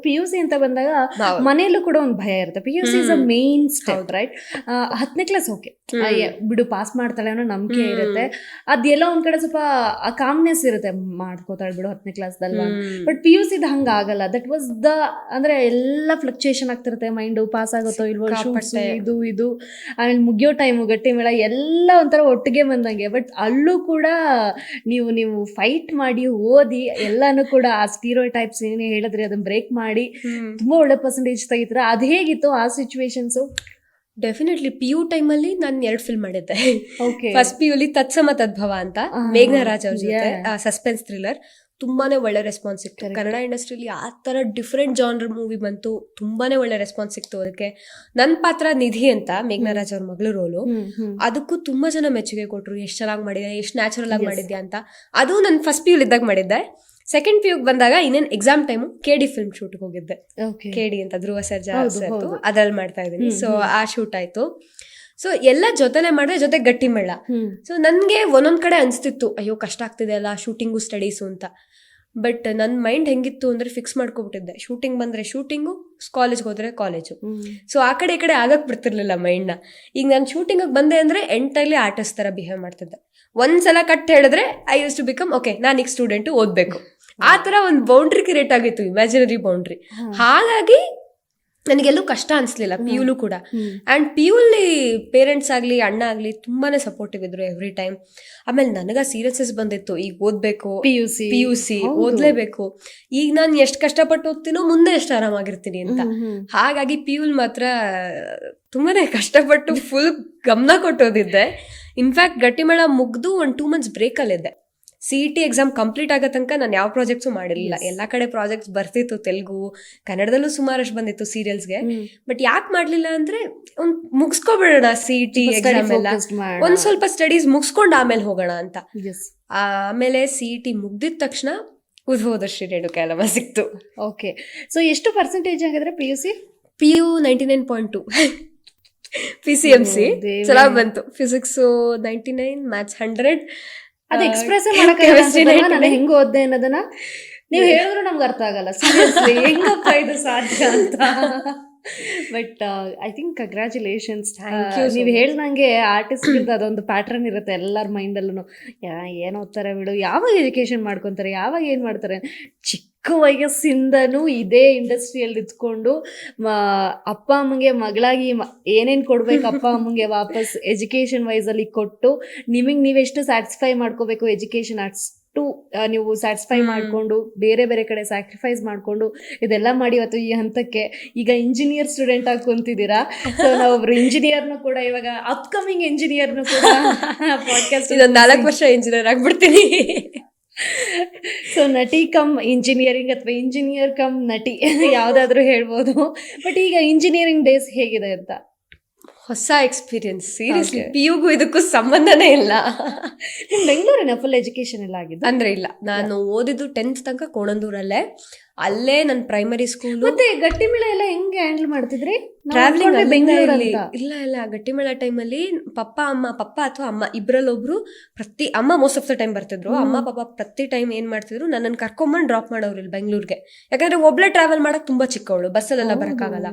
PUC ಅಂತ ಬಂದಾಗ ಮನೆಯಲ್ಲೂ ಕೂಡ ಒಂದು ಭಯ ಇರುತ್ತೆ. PUC is a main step, right? 10ನೇ ಕ್ಲಾಸ್ ಓಕೆ, ಬಿಡು ಪಾಸ್ ಮಾಡ್ತಾಳೆ ಅನ್ನೋ ನಂಬಿಕೆ ಇರುತ್ತೆ. ಅದೆಲ್ಲ ಒಂದ್ ಕಡೆ ಸ್ವಲ್ಪ ಕಾಮ್ನೆಸ್ ಇರುತ್ತೆ, ಮಾಡ್ಕೋತಾಳೆ ಬಿಡು 10ನೇ ಕ್ಲಾಸ್ದಲ್ವಾ. ಬಟ್ PUC ಹಂಗ ಆಗಲ್ಲ. ದಟ್ ವಾಸ್ ದ ಅಂದ್ರೆ ಎಲ್ಲ ಫ್ಲಕ್ಚುಯೇಷನ್ ಆಗ್ತಿರುತ್ತೆ ಮೈಂಡು. ಪಾಸ್ ಆಗುತ್ತೋ ಇಲ್ವೋ, ಇದು ಆಮೇಲೆ ಮುಗಿಯೋ ಟೈಮು, ಗಟ್ಟಿ ಮೇಳ ಎಲ್ಲ ಒಂಥರ ಒಟ್ಟಿಗೆ ಬಂದಂಗೆ. ಬಟ್ ಅಲ್ಲೂ ಕೂಡ ನೀವು ಫೈಟ್ ಮಾಡಿ ಓದಿ ಎಲ್ಲಾನು ಕೂಡ ಆ ಸ್ಟೀರಿಯೋಟೈಪ್ಸ್ ಏನೇ ಹೇಳಿದ್ರಿ ಅದನ್ನ ಬ್ರೇಕ್ ಮಾಡಿ ತುಂಬಾ ಒಳ್ಳೆ ಪರ್ಸೆಂಟೇಜ್ ತೆಗಿತೀರಾ. ಅದ್ ಹೇಗಿತ್ತು ಆ ಸಿಚುವೇಶನ್ಸ್? ಡೆಫಿನೆಟ್ಲಿ PU ಟೈಮಲ್ಲಿ ನಾನು 2 ಫಿಲ್ಮ್ ಮಾಡಿದ್ದೆ. ಫಸ್ಟ್ PUಲಿ ತತ್ಸಮ ತದ್ಭವ ಅಂತ ಮೇಘ್ನಾ ರಾಜ್ ಅವ್ರ ಜೊತೆ ಸಸ್ಪೆನ್ಸ್ ಥ್ರಿಲ್ಲರ್. ತುಂಬಾನೇ ಒಳ್ಳೆ ರೆಸ್ಪಾನ್ಸ್ ಸಿಕ್ತು. ಕನ್ನಡ ಇಂಡಸ್ಟ್ರಿಯಲ್ಲಿ ಆ ತರ ಡಿಫ್ರೆಂಟ್ ಜಾನರ್ ಮೂವಿ ಬಂತು, ತುಂಬಾನೇ ಒಳ್ಳೆ ರೆಸ್ಪಾನ್ಸ್ ಸಿಕ್ತು ಅದಕ್ಕೆ. ನನ್ನ ಪಾತ್ರ ನಿಧಿ ಅಂತ, ಮೇಘ್ನಾ ರಾಜ್ ಅವ್ರ ಮಗಳು ರೋಲು. ಅದಕ್ಕೂ ತುಂಬಾ ಜನ ಮೆಚ್ಚುಗೆ ಕೊಟ್ರು, ಎಷ್ಟು ಚೆನ್ನಾಗಿ ಮಾಡಿದ್ಯಾ, ಎಷ್ಟು ನ್ಯಾಚುರಲ್ ಆಗಿ ಮಾಡಿದ್ಯಾ ಅಂತ. ಅದು ನಾನು ಫಸ್ಟ್ PU ಇದ್ದಾಗ ಮಾಡಿದ್ದೆ. ಸೆಕೆಂಡ್ PU ಬಂದಾಗ ಇನ್ನೇನು ಎಕ್ಸಾಮ್ ಟೈಮು KD ಫಿಲ್ಮ್ ಶೂಟ್ಗೆ ಹೋಗಿದ್ದೆ. KD ಅಂತ ಧ್ರುವ ಸರ್ಜಾ ಸರ್ದು, ಅದ್ರಲ್ಲಿ ಮಾಡ್ತಾ ಇದ್ದೀನಿ. ಸೊ ಆ ಶೂಟ್ ಆಯ್ತು. ಸೊ ಎಲ್ಲ ಜೊತೆಲೆ ಮಾಡಿದ್ರೆ, ಜೊತೆ ಗಟ್ಟಿ ಮೇಳ. ಸೊ ನನ್ಗೆ ಒಂದೊಂದ್ ಕಡೆ ಅನ್ಸ್ತಿತ್ತು, ಅಯ್ಯೋ ಕಷ್ಟ ಆಗ್ತಿದೆ ಅಲ್ಲ ಶೂಟಿಂಗು ಸ್ಟಡೀಸು ಅಂತ. ಬಟ್ ನನ್ನ ಮೈಂಡ್ ಹೆಂಗಿತ್ತು ಅಂದ್ರೆ ಫಿಕ್ಸ್ ಮಾಡ್ಕೊಬಿಟ್ಟಿದ್ದೆ, ಶೂಟಿಂಗ್ ಬಂದ್ರೆ ಶೂಟಿಂಗು, ಕಾಲೇಜ್ಗೆ ಹೋದ್ರೆ ಕಾಲೇಜು. ಸೊ ಆ ಕಡೆ ಈ ಕಡೆ ಆಗಕ್ ಬಿಡ್ತಿರ್ಲಿಲ್ಲ ಮೈಂಡ್ನ. ಈಗ ನಾನು ಶೂಟಿಂಗ್ ಬಂದೆ ಅಂದ್ರೆ ಎಂಟೈರ್ಲಿ ಆರ್ಟಿಸ್ಟ್ ತರ ಬಿಹೇವ್ ಮಾಡ್ತಿದ್ದೆ. ಒಂದ್ಸಲ ಕಟ್ ಹೇಳಿದ್ರೆ I use to become okay, ನಾನು ಈಗ ಸ್ಟೂಡೆಂಟು, ಓದ್ಬೇಕು. ಆ ತರ ಒಂದು ಬೌಂಡ್ರಿ ಕ್ರಿಯೇಟ್ ಆಗಿತ್ತು, ಇಮ್ಯಾಜಿನರಿ ಬೌಂಡ್ರಿ. ಹಾಗಾಗಿ ನನಗೆಲ್ಲೂ ಕಷ್ಟ ಅನ್ಸ್ಲಿಲ್ಲ PUಲು ಕೂಡ. ಅಂಡ್ PUಲಿ ಪೇರೆಂಟ್ಸ್ ಆಗ್ಲಿ ಅಣ್ಣ ಆಗ್ಲಿ ತುಂಬಾನೇ ಸಪೋರ್ಟಿವ್ ಇದ್ರು ಎವ್ರಿ ಟೈಮ್. ಆಮೇಲೆ ನನಗ ಸೀರಿಯಸ್ನೆಸ್ ಬಂದಿತ್ತು, ಈಗ ಓದ್ಬೇಕು, PUC ಓದ್ಲೇಬೇಕು, ಈಗ ನಾನು ಎಷ್ಟು ಕಷ್ಟಪಟ್ಟು ಓದ್ತೀನೋ ಮುಂದೆ ಎಷ್ಟು ಆರಾಮಾಗಿರ್ತೀನಿ ಅಂತ. ಹಾಗಾಗಿ PUಲ್ ಮಾತ್ರ ತುಂಬಾನೇ ಕಷ್ಟಪಟ್ಟು ಫುಲ್ ಗಮನ ಕೊಟ್ಟೋದಿದ್ದೆ. ಇನ್ಫ್ಯಾಕ್ಟ್ ಗಟ್ಟಿಮೇಳ ಮುಗ್ದು 2 ಮಂತ್ಸ್ ಬ್ರೇಕಲ್ಲಿದ್ದೆ. CET ಎಕ್ಸಾಮ್ ಕಂಪ್ಲೀಟ್ ಆಗೋ ತನಕ ನಾನು ಯಾವ ಪ್ರಾಜೆಕ್ಟ್ಸು ಮಾಡಿರಲಿಲ್ಲ. ಎಲ್ಲ ಕಡೆ ಪ್ರಾಜೆಕ್ಟ್ಸ್ ಬರ್ತಿತ್ತು, ತೆಲುಗು ಕನ್ನಡದಲ್ಲೂ ಸುಮಾರಷ್ಟು ಬಂದಿತ್ತು ಸೀರಿಯಲ್ಸ್ಗೆ. ಬಟ್ ಯಾಕೆ ಮಾಡ್ಲಿಲ್ಲ ಅಂದ್ರೆ ಒಂದ್ ಮುಗಿಸ್ಕೊಬಿಡೋಣ CET ಎಕ್ಸಾಮ್ ಎಲ್ಲ, ಒಂದ್ ಸ್ವಲ್ಪ ಸ್ಟಡೀಸ್ ಮುಗಿಸ್ಕೊಂಡು ಆಮೇಲೆ ಹೋಗೋಣ ಅಂತ. ಆಮೇಲೆ CET ಮುಗ್ದಿದ ತಕ್ಷಣ ಉದ್ಭವದರ್ಶಿ ರೇಣುಕಾ ಯಲ್ಲಮ್ಮ ಸಿಕ್ತು. ಓಕೆ, ಸೊ ಎಷ್ಟು ಪರ್ಸೆಂಟೇಜ್ ಆಗಿದ್ರೆ PU 99.2, PCMC ಚೆನ್ನಾಗಿ ಬಂತು. Physics 99, maths 100. ಅದು ಎಕ್ಸ್ಪ್ರೆಸ್ ನಾನು ಹೆಂಗ್ ಓದ್ದೆ ಅನ್ನೋದನ್ನ ನೀವು ಹೇಳಿದ್ರು ನಮ್ಗೆ ಅರ್ಥ ಆಗಲ್ಲ, ಸೀರಿಯಸ್ಲಿ ಹೆಂಗಪ್ಪ ಇದು ಸಾಧ್ಯ ಅಂತ. But I think congratulations. ನೀವು ಹೇಳ್ದಂಗೆ ಆರ್ಟಿಸ್ಟ್ಗಿಂತ ಅದೊಂದು ಪ್ಯಾಟ್ರನ್ ಇರುತ್ತೆ ಎಲ್ಲರ ಮೈಂಡಲ್ಲೂ. ಏನು ಓದ್ತಾರೆ ಬಿಡು, ಯಾವಾಗ ಎಜುಕೇಶನ್ ಮಾಡ್ಕೊತಾರೆ, ಯಾವಾಗ ಏನು ಮಾಡ್ತಾರೆ. ಚಿಕ್ಕ ವಯಸ್ಸಿಂದನೂ ಇದೇ ಇಂಡಸ್ಟ್ರಿಯಲ್ಲಿ ಇದ್ಕೊಂಡು ಅಪ್ಪ ಅಮ್ಮಂಗೆ ಮಗಳಾಗಿ ಏನೇನು ಕೊಡ್ಬೇಕು ಅಪ್ಪ ಅಮ್ಮಂಗೆ ವಾಪಸ್ ಎಜುಕೇಶನ್ ವೈಸಲ್ಲಿ ಕೊಟ್ಟು ನೀವೆಷ್ಟು ಸ್ಯಾಟಿಸ್ಫೈ ಮಾಡ್ಕೋಬೇಕು ಎಜುಕೇಶನ್ ಅಷ್ಟು ನೀವು ಸ್ಯಾಟಿಸ್ಫೈ ಮಾಡಿಕೊಂಡು ಬೇರೆ ಬೇರೆ ಕಡೆ ಸ್ಯಾಕ್ರಿಫೈಸ್ ಮಾಡಿಕೊಂಡು ಇದೆಲ್ಲ ಮಾಡಿ ಇವತ್ತು ಈ ಹಂತಕ್ಕೆ ಈಗ ಇಂಜಿನಿಯರ್ ಸ್ಟೂಡೆಂಟ್ ಆಗಿ ಕುಂತಿದ್ದೀರಾ. ಸೊ ನಾವೊಬ್ರು ಇಂಜಿನಿಯರ್ನು ಕೂಡ, ಇವಾಗ ಅಪ್ಕಮಿಂಗ್ ಇಂಜಿನಿಯರ್ನು ಕೂಡ ಪಾಡ್ಕಾಸ್ಟ್ 4 ವರ್ಷ ಇಂಜಿನಿಯರ್ ಆಗ್ಬಿಡ್ತೀನಿ. ಸೊ ನಟಿ ಕಮ್ ಇಂಜಿನಿಯರಿಂಗ್ ಅಥವಾ ಇಂಜಿನಿಯರ್ ಕಮ್ ನಟಿ ಯಾವ್ದಾದ್ರು ಹೇಳ್ಬೋದು. ಬಟ್ ಈಗ ಇಂಜಿನಿಯರಿಂಗ್ ಡೇಸ್ ಹೇಗಿದೆ ಅಂತ? ಹೊಸ ಎಕ್ಸ್ಪೀರಿಯನ್ಸ್, ಸೀರಿಯಸ್ಲಿ. PUಗೂ ಇದಕ್ಕೂ ಸಂಬಂಧನೇ ಇಲ್ಲ. ಬೆಂಗಳೂರಿನ ಫುಲ್ ಎಜುಕೇಶನ್ ಎಲ್ಲ ಆಗಿದೆ ಅಂದ್ರೆ ಇಲ್ಲ, ನಾನು ಓದಿದ್ದು 10th ತನಕ ಕೋಣಂದೂರಲ್ಲೇ. ಅಲ್ಲೇ ನನ್ನ ಪ್ರೈಮರಿ ಸ್ಕೂಲ್. ಮತ್ತೆ ಗಟ್ಟಿಮೇಳ ಎಲ್ಲ ಹೆಂಗೆ ಹ್ಯಾಂಡಲ್ ಮಾಡ್ತಿದ್ರಿ? ಟ್ರಾವೆಲಿಂಗ್ ಬೆಂಗಳೂರಲ್ಲಿ ಇಲ್ಲ ಗಟ್ಟಿಮೇಳ ಟೈಮಲ್ಲಿ ಪಪ್ಪ ಅಥವಾ ಅಮ್ಮ ಇಬ್ಬರಲ್ಲೊಬ್ರು ಅಮ್ಮ ಮೋಸ್ಟ್ ಆಫ್ ದ ಟೈಮ್ ಬರ್ತಿದ್ರು. ಅಮ್ಮ ಪಾಪ ಪ್ರತಿ ಟೈಮ್ ಏನ್ ಮಾಡ್ತಿದ್ರು, ನನ್ನನ್ನು ಕರ್ಕೊಂಬಂದು ಡ್ರಾಪ್ ಮಾಡೋರು ಇಲ್ಲಿ ಬೆಂಗಳೂರಿಗೆ. ಯಾಕಂದ್ರೆ ಒಬ್ಳೆ ಟ್ರಾವೆಲ್ ಮಾಡಕ್ ತುಂಬಾ ಚಿಕ್ಕವಳು, ಬಸ್ಸಲ್ಲೆಲ್ಲ ಬರಕ್ಕಾಗಲ್ಲ.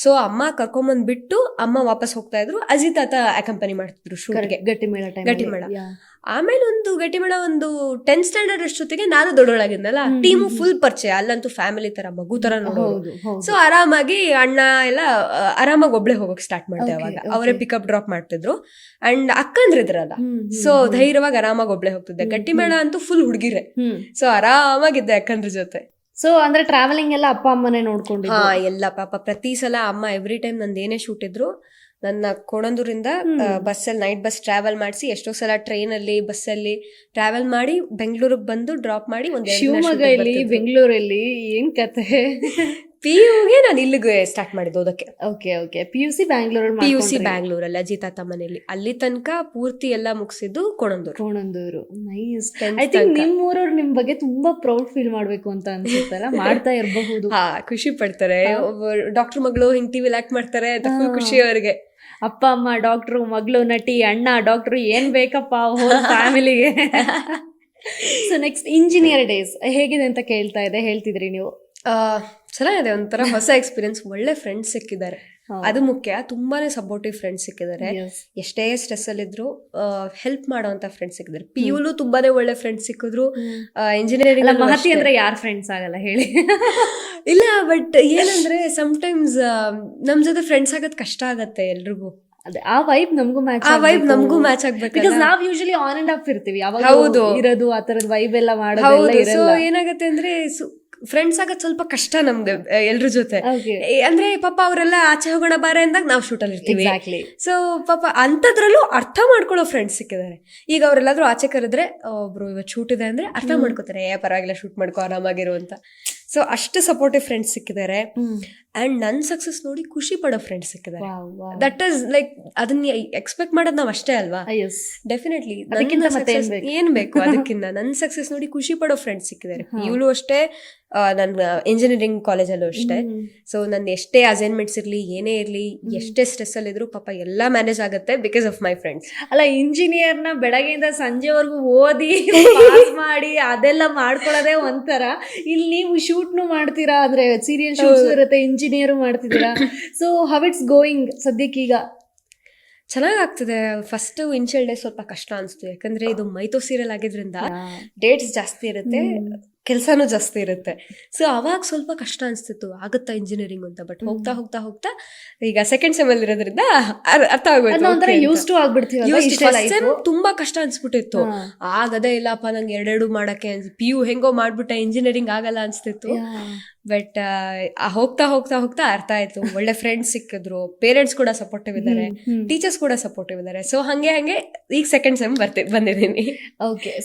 ಸೊ ಅಮ್ಮ ಕರ್ಕೊಂಬಂದ್ ಬಿಟ್ಟು ಅಮ್ಮ ವಾಪಸ್ ಹೋಗ್ತಾ ಇದ್ರು. ಅಜಿತ್ ತಾತ ಅಕಂಪನಿ ಮಾಡ್ತಿದ್ರು ಶೂಟ್ಗೆ ಗಟ್ಟಿಮೇಳ. ಆಮೇಲೆ ಒಂದು ಗಟ್ಟಿಮೇಳ ಒಂದು 10th ಸ್ಟ್ಯಾಂಡರ್ಡ್ ಅಷ್ಟೊತ್ತಿಗೆ ನಾನು ದೊಡ್ಡೊಳಗಿದ್ನಲ್ಲ, ಟೀಮು ಫುಲ್ ಪರಿಚಯ. ಅಲ್ಲಂತೂ ಫ್ಯಾಮಿಲಿ ತರ, ಮಗು ತರ ನೋಡೋದು. ಸೊ ಆರಾಮಾಗಿ ಅಣ್ಣ ಎಲ್ಲ ಆರಾಮಾಗಿ ಒಬ್ಳೆ ಹೋಗಕ್ ಸ್ಟಾರ್ಟ್ ಮಾಡಿದೆ. ಅವಾಗ ಅವರೇ ಪಿಕಪ್ ಡ್ರಾಪ್ ಮಾಡ್ತಿದ್ರು. ಅಂಡ್ ಅಕ್ಕಂದ್ರಿದ್ರಲ್ಲ, ಸೊ ಧೈರ್ಯವಾಗಿ ಆರಾಮಾಗಿ ಒಬ್ಳೆ ಹೋಗ್ತಿದ್ದೆ. ಗಟ್ಟಿಮೇಳ ಅಂತೂ ಫುಲ್ ಹುಡುಗಿರೆ. ಸೊ ಆರಾಮಾಗಿದ್ದೆ ಅಕ್ಕಂದ್ರ ಜೊತೆ. ಸೊ ಅಂದ್ರೆ ಟ್ರಾವೆಲಿಂಗ್ ಎಲ್ಲ ಅಪ್ಪ ಅಮ್ಮನೇ ನೋಡ್ಕೊಂಡು? ಎಲ್ಲ ಪಾಪ ಪ್ರತಿ ಸಲ ಅಮ್ಮ ಎವ್ರಿ ಟೈಮ್ ನಂದು ಏನೇ ಶೂಟ್ ಇದ್ರು ನನ್ನ ಕೋಣಂದೂರಿಂದ ಬಸ್ಸಲ್ಲಿ ನೈಟ್ ಬಸ್ ಟ್ರಾವೆಲ್ ಮಾಡಿಸಿ, ಎಷ್ಟೋ ಸಲ ಟ್ರೈನಲ್ಲಿ ಬಸ್ಸಲ್ಲಿ ಟ್ರಾವೆಲ್ ಮಾಡಿ ಬೆಂಗಳೂರಿಗೆ ಬಂದು ಡ್ರಾಪ್ ಮಾಡಿ. ಶಿವಮೊಗ್ಗದಲ್ಲಿ ಬೆಂಗಳೂರಲ್ಲಿ ಏನ್ ಕತೆ? PUಗೆ ನಾನು ಇಲ್ಲಿಗೆ ಸ್ಟಾರ್ಟ್ ಮಾಡಿದ್ದು ಓದಕ್ಕೆ. ಓಕೆ PUC ಬ್ಯಾಂಗ್ಳೂರಲ್ಲಿ ಅಜಿತ್ ತಾತ ಮನೆಯಲ್ಲಿ. ಅಲ್ಲಿ ತನಕ ಪೂರ್ತಿ ಎಲ್ಲ ಮುಗಿಸಿದ್ದು ಕೋಣಂದೂರು. ನೈಸ್. ಐ ಥಿಂಕ್ ನಿಮ್ಮೂರವ್ರು ನಿಮ್ ಬಗ್ಗೆ ತುಂಬಾ ಪ್ರೌಡ್ ಫೀಲ್ ಮಾಡ್ಬೇಕು ಅಂತ ಅನ್ಸುತ್ತಲ್ಲ, ಮಾಡ್ತಾ ಇರಬಹುದು. ಖುಷಿ ಪಡ್ತಾರೆ. ಡಾಕ್ಟರ್ ಮಗಳು ಹಿಂಗ್ ಟಿವಿಲಿ ಆಕ್ಟ್ ಮಾಡ್ತಾರೆ ಅಂತ ಫುಲ್ ಖುಷಿ ಅವ್ರಿಗೆ. ಅಪ್ಪ ಅಮ್ಮ ಡಾಕ್ಟ್ರು, ಮಗಳು ನಟಿ, ಅಣ್ಣ ಡಾಕ್ಟ್ರು, ಏನ್ ಬೇಕಪ್ಪ ಹೋಲ್ ಫ್ಯಾಮಿಲಿಗೆ. ಸೊ ನೆಕ್ಸ್ಟ್ ಇಂಜಿನಿಯರ್ ಡೇಸ್ ಹೇಗಿದೆ ಅಂತ ಹೇಳ್ತಿದ್ರಿ ನೀವು. ಚೆನ್ನಾಗಿದೆ, ಒಂಥರ ಹೊಸ ಎಕ್ಸ್ಪೀರಿಯನ್ಸ್. ಒಳ್ಳೆ ಫ್ರೆಂಡ್ಸ್ ಸಿಕ್ಕಿದ್ದಾರೆ, ಅದು ಮುಖ್ಯ. ತುಂಬಾನೇ ಸಪೋರ್ಟಿವ್ ಫ್ರೆಂಡ್ಸ್ ಸಿಕ್ಕಿದ್ದಾರೆ. ಎಷ್ಟೇ ಸ್ಟ್ರೆಸ್ ಅಲ್ಲಿ ಇದ್ರು ಹೆಲ್ಪ್ ಮಾಡೋಂತ ಫ್ರೆಂಡ್ಸ್ ಸಿಕ್ಕಿದ್ದಾರೆ. ಪಿಯುಲು ತುಂಬಾನೇ ಒಳ್ಳೆ ಫ್ರೆಂಡ್ಸ್ ಸಿಕ್ಕಿದ್ರು. ಇಂಜಿನಿಯರಿಂಗ್ ಮಹತಿ ಅಂದ್ರೆ ಯಾರ್ ಫ್ರೆಂಡ್ಸ್ ಆಗಲ್ಲ ಹೇಳಿ. ಇಲ್ಲ, ಬಟ್ ಏನಂದ್ರೆ ಸಮಟೈಮ್ಸ್ ನಮ್ ಜೊತೆ ಫ್ರೆಂಡ್ಸ್ ಆಗೋದ್ ಕಷ್ಟ ಆಗತ್ತೆ ಎಲ್ರಿಗೂ. ಆ ವೈಬ್ ನಮಗೂ ಮ್ಯಾಚ್ ಆಗ್ಬೇಕು. ನಾವ್ ಯೂಶಲಿ ಆನ್ ಅಂಡ್ ಆಫ್ ಇರ್ತೀವಿ, ಹೌದು ಇರೋದು ಆ ತರದ ವೈಬ್ ಎಲ್ಲ ಮಾಡೋದು. ಸೊ ಏನಾಗತ್ತೆ ಅಂದ್ರೆ ಫ್ರೆಂಡ್ಸ್ ಆಗೋದ್ ಸ್ವಲ್ಪ ಕಷ್ಟ ನಮ್ಗೆ ಎಲ್ರ ಜೊತೆ. ಅಂದ್ರೆ ಪಾಪ ಅವರೆಲ್ಲ ಆಚೆ ಹೋಗೋಣ ಬಾರೆ ಅಂದಾಗ ನಾವ್ ಶೂಟಲ್ಲಿ ಇರ್ತೀವಿ. ಸೊ ಪಾಪ ಅಂತದ್ರಲ್ಲೂ ಅರ್ಥ ಮಾಡ್ಕೊಳ್ಳೋ ಫ್ರೆಂಡ್ಸ್ ಸಿಕ್ಕಿದ್ದಾರೆ. ಈಗ ಅವ್ರೆಲ್ಲಾದ್ರೂ ಆಚೆ ಕರೆದ್ರೆ ಒಬ್ರು ಇವತ್ತು ಶೂಟ್ ಇದೆ ಅಂದ್ರೆ ಅರ್ಥ ಮಾಡ್ಕೋತಾರೆ, ಪರವಾಗಿಲ್ಲ ಶೂಟ್ ಮಾಡ್ಕೋ ಆರಾಮಾಗಿರು ಅಂತ. ಸೊ ಅಷ್ಟು ಸಪೋರ್ಟಿವ್ ಫ್ರೆಂಡ್ಸ್ ಸಿಕ್ಕಿದ್ದಾರೆ. ಅಂಡ್ ನನ್ ಸಕ್ಸಸ್ ನೋಡಿ ಖುಷಿ ಪಡೋ ಫ್ರೆಂಡ್ಸ್ ಸಿಕ್ಕಿದ್ದಾರೆ. ದಟ್ ಇಸ್ ಲೈಕ್ ಅದನ್ನ ಎಕ್ಸ್ಪೆಕ್ಟ್ ಮಾಡೋದು ನಾವ್ ಅಷ್ಟೇ ಅಲ್ವಾ? ಡೆಫಿನೆಟ್ಲಿ ಏನ್ ಬೇಕು ಅದಕ್ಕಿಂತ. ನನ್ ಸಕ್ಸಸ್ ನೋಡಿ ಖುಷಿ ಪಡೋ ಫ್ರೆಂಡ್ಸ್ ಸಿಕ್ಕಿದ್ದಾರೆ. ಇವಳು ಅಷ್ಟೇ, ನನ್ನ ಇಂಜಿನಿಯರಿಂಗ್ ಕಾಲೇಜಲ್ಲೂ ಅಷ್ಟೇ. ಸೊ ನನ್ ಎಷ್ಟೇ ಅಸೈನ್ಮೆಂಟ್ಸ್ ಇರ್ಲಿ, ಏನೇ ಇರ್ಲಿ, ಎಷ್ಟೇ ಸ್ಟ್ರೆಸ್ ಅಲ್ಲಿ ಇದ್ರು ಪಾಪ ಎಲ್ಲಾ ಮ್ಯಾನೇಜ್ ಆಗುತ್ತೆ ಬಿಕಾಸ್ ಆಫ್ ಮೈ ಫ್ರೆಂಡ್ಸ್. ಅಲ್ಲ, ಇಂಜಿನಿಯರ್ನ ಬೆಳಗ್ಗೆಯಿಂದ ಸಂಜೆವರೆಗೂ ಓದಿ ಮಾಡಿ ಅದೆಲ್ಲ ಮಾಡ್ಕೊಳ್ಳೋದೇ ಒಂಥರ. ಇಲ್ಲಿ ನೀವು ಶೂಟ್ನು ಮಾಡ್ತೀರಾ, ಅಂದ್ರೆ ಸೀರಿಯಲ್ ಶೂಟ್ಸ್ ಇರುತ್ತೆ, ಇಂಜಿನಿಯರ್ ಮಾಡ್ತಿದ್ದೀರಾ. ಸೊ ಹೌ ಇಟ್ಸ್ ಗೋಯಿಂಗ್ ಸದ್ಯಕ್ಕೀಗ? ಚೆನ್ನಾಗಾಗ್ತದೆ. ಫಸ್ಟ್ ಇನಿಷಿಯಲ್ ಡೇ ಸ್ವಲ್ಪ ಕಷ್ಟ ಅನ್ಸ್ತು, ಯಾಕಂದ್ರೆ ಇದು ಮೈಥೋ ಸೀರಿಯಲ್ ಆಗಿದ್ರಿಂದ ಡೇಟ್ಸ್ ಜಾಸ್ತಿ ಇರುತ್ತೆ, ಕೆಲಸನೂ ಜಾಸ್ತಿ ಇರುತ್ತೆ. ಸೊ ಅವಾಗ ಸ್ವಲ್ಪ ಕಷ್ಟ ಅನ್ಸ್ತಿತ್ತು, ಆಗುತ್ತಾ ಇಂಜಿನಿಯರಿಂಗ್ ಅಂತ. ಬಟ್ ಹೋಗ್ತಾ ಹೋಗ್ತಾ ಹೋಗ್ತಾ ಈಗ ಸೆಕೆಂಡ್ ಸೆಮ್ ಅಲ್ಲಿ ಇರೋದ್ರಿಂದ ಅರ್ಥ ಆಗೋಯ್ತು. ತುಂಬಾ ಕಷ್ಟ ಅನ್ಸ್ಬಿಟ್ಟಿತ್ತು. ಆಗದೇ ಇಲ್ಲಪ್ಪ ನಂಗೆ ಎರಡೆರಡು ಮಾಡಕ್ಕೆ, PU ಹೆಂಗೋ ಮಾಡ್ಬಿಟ್ಟೆ, ಇಂಜಿನಿಯರಿಂಗ್ ಆಗಲ್ಲ ಅನ್ಸ್ತಿತ್ತು. ಬಟ್ ಹೋಗ್ತಾ ಹೋಗ್ತಾ ಹೋಗ್ತಾ ಅರ್ಥ ಆಯ್ತು. ಒಳ್ಳೆ ಫ್ರೆಂಡ್ಸ್ ಸಿಕ್ಕಿದ್ರು, ಪೇರೆಂಟ್ಸ್ ಕೂಡ ಸಪೋರ್ಟಿವ್ ಇದ್ದಾರೆ, ಟೀಚರ್ಸ್ ಕೂಡ ಸಪೋರ್ಟಿವ್ ಇದ್ದಾರೆ. ಸೊ ಹಂಗೆ ಈಗ ಸೆಕೆಂಡ್ ಸೆಮ್ ಬಂದಿದ್ದೀನಿ. ಓಕೆ,